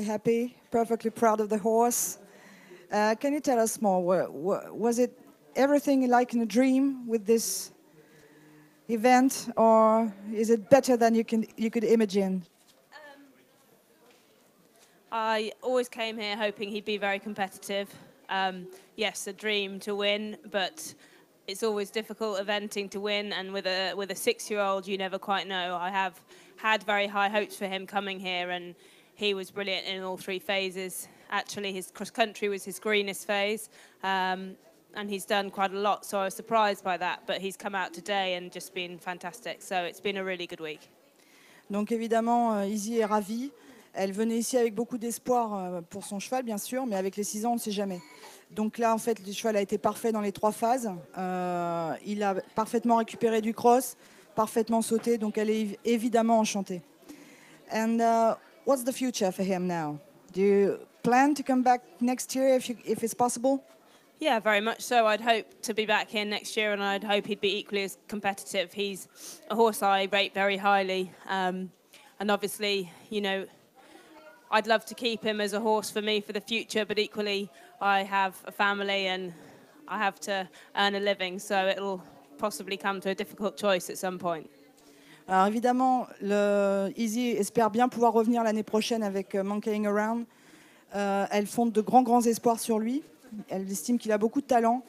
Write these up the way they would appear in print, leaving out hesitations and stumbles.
Happy, perfectly proud of the horse. Can you tell us more? Was it everything like in a dream with this event, or is it better than you could imagine? I always came here hoping he'd be very competitive. Yes, a dream to win, but it's always difficult eventing to win, and with a 6-year-old, you never quite know. I have had very high hopes for him coming here, and he was brilliant in all 3 phases. Actually, his cross-country was his greenest phase, and he's done quite a lot, so I was surprised by that, but he's come out today and just been fantastic, so it's been a really good week. Donc évidemment, Izzy est ravie. Elle venait ici avec beaucoup d'espoir pour son cheval, bien sûr, mais avec les 6 ans, on ne sait jamais. Donc là, en fait, le cheval a été parfait dans les 3 phases. Il a parfaitement récupéré du cross, parfaitement sauté, donc elle est évidemment enchantée. And what's the future for him now? Do you plan to come back next year if it's possible? Yeah, very much so. I'd hope to be back here next year, and I'd hope he'd be equally as competitive. He's a horse I rate very highly, and obviously, you know, I'd love to keep him as a horse for me for the future, but equally I have a family and I have to earn a living, so it'll possibly come to a difficult choice at some point. Alors évidemment, Izzy espère bien pouvoir revenir l'année prochaine avec Monkeying Around. Elle fonde de grands espoirs sur lui. Elle estime qu'il a beaucoup de talent.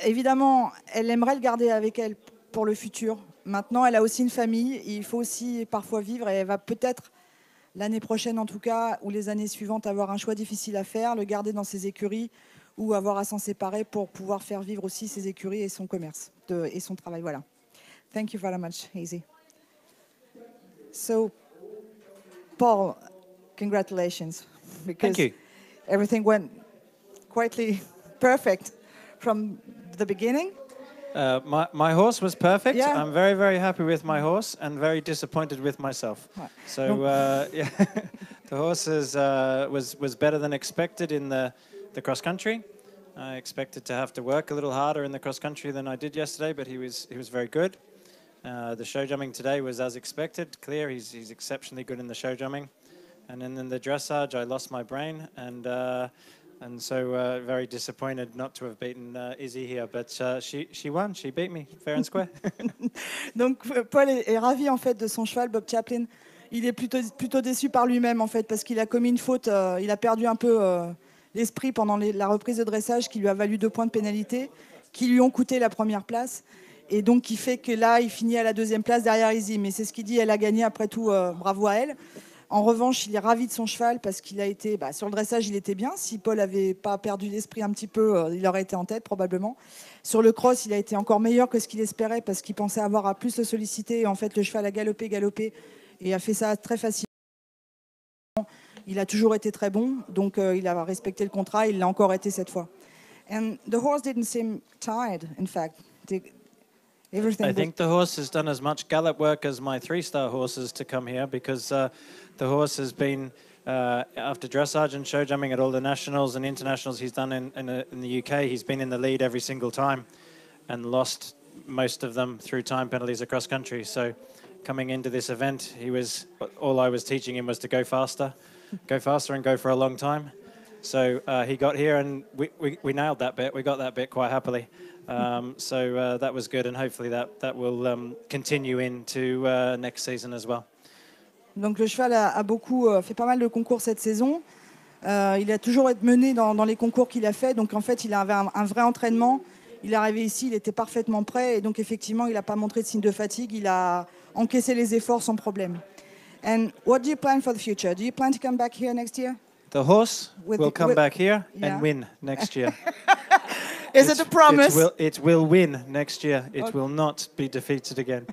Évidemment, elle aimerait le garder avec elle pour le futur. Maintenant, elle a aussi une famille. Il faut aussi parfois vivre, et elle va peut-être l'année prochaine en tout cas, ou les années suivantes, avoir un choix difficile à faire, le garder dans ses écuries ou avoir à s'en séparer pour pouvoir faire vivre aussi ses écuries et son commerce et son travail. Voilà. Thank you very much, Izzy. So, Paul, congratulations. Because Thank you. everything went quietly perfect from the beginning. My horse was perfect. Yeah. I'm very, very happy with my horse and very disappointed with myself. Ouais. So yeah, the horse was better than expected in the cross country. I expected to have to work a little harder in the cross country than I did yesterday, but he was very good. The show jumping today was as expected. Clear, he's exceptionally good in the show jumping, and then in the dressage I lost my brain and so very disappointed not to have beaten Izzy here, but she won. She beat me fair and square. Donc Paul est ravi en fait de son cheval Bob Chaplin. Il est plutôt déçu par lui-même en fait parce qu'il a commis une faute. Il a perdu un peu l'esprit pendant la reprise de dressage qui lui a valu 2 points de pénalité, qui lui ont coûté la première place, et donc qui fait que là il finit à la 2e place derrière Izzy. Mais c'est ce qu'il dit. Elle a gagné après tout. Bravo à elle. En revanche, il est ravi de son cheval parce qu'il a été, sur le dressage, il était bien. Si Paul n'avait pas perdu l'esprit un petit peu, il aurait été en tête probablement. Sur le cross, il a été encore meilleur que ce qu'il espérait parce qu'il pensait avoir à plus le solliciter. Et en fait, le cheval a galopé et a fait ça très facilement. Il a toujours été très bon, donc il a respecté le contrat. Il l'a encore été cette fois. And the horse didn't seem tired, in fact. I think the horse has done as much gallop work as my 3-star horses to come here, because the horse has been, after dressage and show jumping at all the nationals and internationals he's done in the UK, he's been in the lead every single time and lost most of them through time penalties across country. So coming into this event, all I was teaching him was to go faster and go for a long time. So he got here and we nailed that bit. We got that bit quite happily. So that was good, and hopefully that will continue into next season as well. Donc le cheval a beaucoup fait pas mal de concours cette saison. Il a toujours été mené dans les concours qu'il a fait. Donc en fait, il avait un vrai entraînement. Il est arrivé ici, il était parfaitement prêt, et donc effectivement, il n'a pas montré de signe de fatigue. Il a encaissé les efforts sans problème. And what do you plan for the future? Do you plan to come back here next year? The horse will come back here and win next year. Is it a promise? It will win next year. It will not be defeated again.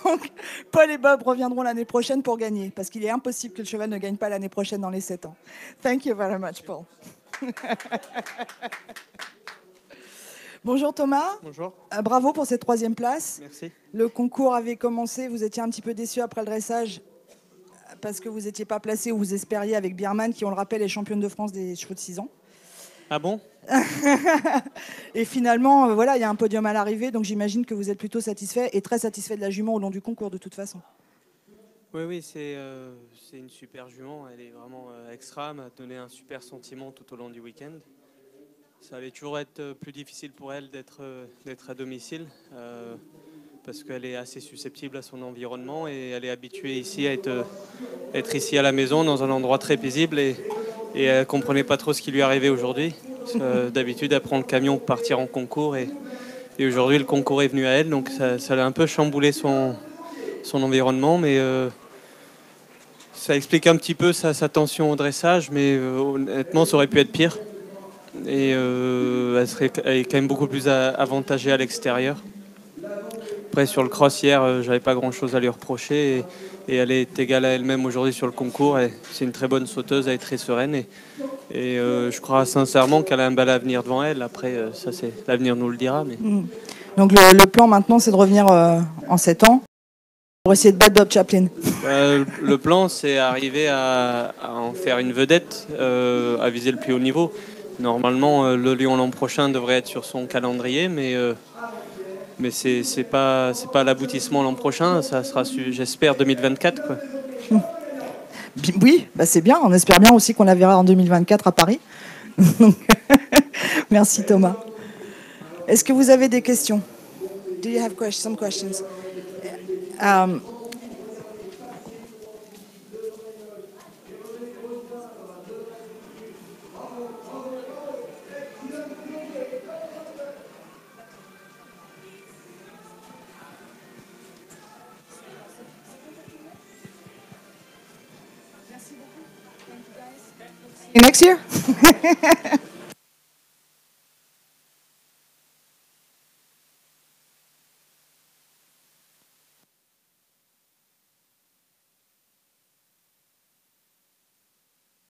Donc, Paul et Bob reviendront l'année prochaine pour gagner, parce qu'il est impossible que le cheval ne gagne pas l'année prochaine dans les 7 ans. Thank you very much, Paul. Bonjour Thomas. Bonjour. Bravo pour cette 3e place. Merci. Le concours avait commencé, vous étiez un petit peu déçu après le dressage parce que vous n'étiez pas placé où vous espériez avec Bierman, qui, on le rappelle, est championne de France des chevaux de 6 ans. Ah bon? Et finalement, voilà, il y a un podium à l'arrivée, donc j'imagine que vous êtes plutôt satisfait et très satisfait de la jument au long du concours de toute façon. Oui, c'est une super jument. Elle est vraiment extra. Elle m'a donné un super sentiment tout au long du week-end. Ça allait toujours être plus difficile pour elle d'être à domicile parce qu'elle est assez susceptible à son environnement et elle est habituée ici à être ici à la maison dans un endroit très paisible et elle ne comprenait pas trop ce qui lui arrivait aujourd'hui. D'habitude, elle prend le camion pour partir en concours et aujourd'hui, le concours est venu à elle. Donc ça a un peu chamboulé son environnement, mais ça explique un petit peu sa tension au dressage, mais honnêtement, ça aurait pu être pire. Et elle est quand même beaucoup plus avantagée à l'extérieur. Après, sur le cross hier, j'avais pas grand-chose à lui reprocher. Et elle est égale à elle-même aujourd'hui sur le concours. C'est une très bonne sauteuse, elle est très sereine. Et je crois sincèrement qu'elle a un bel avenir devant elle. Après, ça, c'est l'avenir nous le dira. Mais... Donc le plan maintenant, c'est de revenir en 7 ans pour essayer de battre Bob Chaplin. Le plan, c'est arriver à en faire une vedette, à viser le plus haut niveau. Normalement, le Lyon l'an prochain devrait être sur son calendrier, mais c'est pas l'aboutissement l'an prochain. Ça sera, j'espère, 2024, quoi. Oui, bah c'est bien. On espère bien aussi qu'on la verra en 2024 à Paris. Merci Thomas. Est-ce que vous avez des questions? Do you have some questions? Next year?